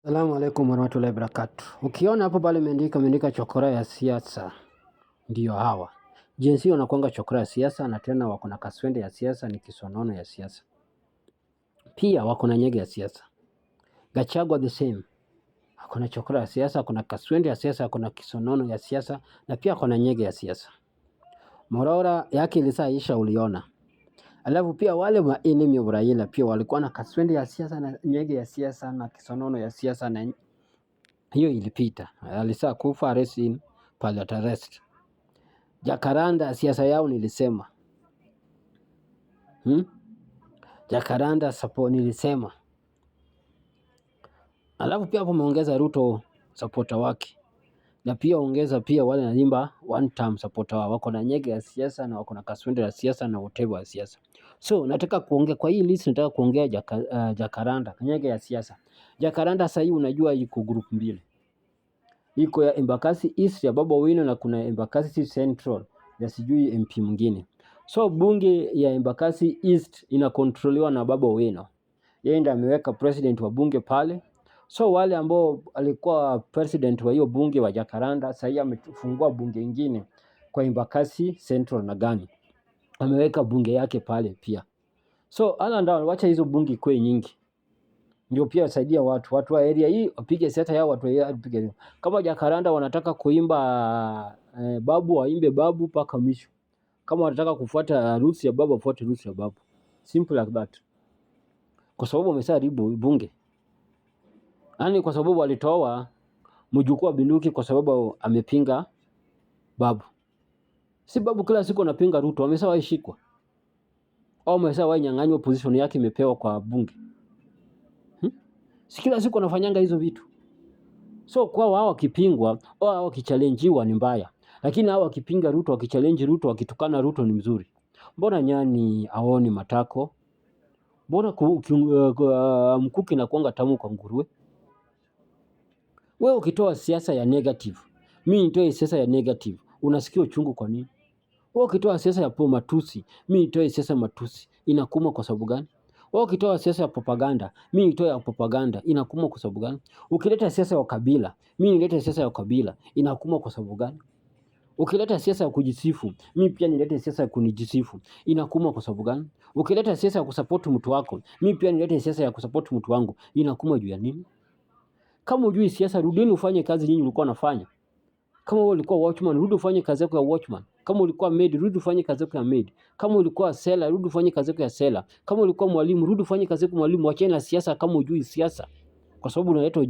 Assalamu alaikum warahmatullahi wabarakatuh. Ukiona hapo pale imeandika chokora ya siasa, ndio hawa. Jinsi wanakuanga chokora ya siasa, na tena wako na kaswende ya siasa, ni kisonono ya siasa. Pia wako na nyege ya siasa. Gachagua the same. Hakuna chokora ya siasa, kuna kaswende ya siasa, kuna kisonono ya siasa, na pia kuna nyege ya siasa. Morora yake ilisaisha, uliona. Alafu pia wale wa enemy of Raila pia walikuwa na kaswende ya siasa na nyege ya siasa na kisonono ya siasa, na hiyo ilipita. Alisa kufa, arrest in palliative arrest. Jacaranda siasa yao nilisema. Jacaranda support nilisema. Alafu pia hapo umeongeza Ruto supporter wake. Na pia ongeza pia wale naimba one term supporter wako na nyege ya siasa na wako na kaswende ya siasa na whatever ya siasa. So nataka kuongea kwa hii list, nataka kuongea Jacaranda nyege ya siasa. Jacaranda sasa hivi unajua iko group mbili. Iko ya Embakasi East ya Babu Owino na kuna Embakasi Central ya sijui MP mwingine. So bunge ya Embakasi East inakontroliwa na Babu Owino. Yeye ndiye ameweka president wa bunge pale. So wale ambao alikuwa president wa hiyo bunge wa Jacaranda sasa hivi amefungua bunge ingine kwa Embakasi Central na gani. Ameweka bunge yake pale pia. So ala ndio wacha hizo bunge kwa nyingi. Ndio pia wasaidia watu wa area hii wapige siasa yao, watu wa wapige. Kama Jacaranda wanataka kuimba babu, waimbe babu paka misho. Kama wanataka kufuata roots ya babu, wafuate roots ya babu. Simple like that. Kwa sababu wamesharibu bunge. Yaani kwa sababu walitoa mjukuu wa Binduki kwa sababu amepinga babu. Si babu kila siku anapinga Ruto, wameshawaishikwa. Au wameshawanyang'anywa position yake imepewa kwa bunge. Si kila siku anafanyanga hizo vitu. So kwa wao wakipingwa au wao wakichallengewa ni mbaya. Lakini hao wakipinga Ruto, wakichallenge Ruto, wakitukana Ruto ni mzuri. Mbona nyani aoni matako? Mbona mkuki na kuanga tamu kwa nguruwe? Wewe ukitoa siasa ya negative, mimi nitoe siasa ya negative, unasikia uchungu kwa nini? Wewe ukitoa siasa ya matusi, mimi nitoe siasa ya matusi, inakuuma kwa sababu gani? Wewe ukitoa siasa ya propaganda, mimi nitoe ya propaganda, inakuuma kwa sababu gani? Ukileta siasa ya ukabila, mimi nilete siasa ya ukabila, inakuuma kwa sababu gani? Ukileta siasa ya kujisifu, mimi pia nilete siasa ya kunijisifu, inakuuma kwa sababu gani? Ukileta siasa ya kusupport mtu wako, mimi pia nilete siasa ya kusupport mtu wangu, inakuuma juu ya nini? Kama hujui siasa, rudini ufanye kazi nyinyi ulikuwa unafanya. Kama wewe ulikuwa watchman, rudi ufanye kazi yako ya watchman. Kama ulikuwa maid, rudi ufanye kazi yako ya maid. Kama ulikuwa seller, rudi ufanye kazi yako ya seller. Kama ulikuwa mwalimu, rudi ufanye kazi yako mwalimu. Achana na siasa kama hujui siasa. Kwa sababu unaleta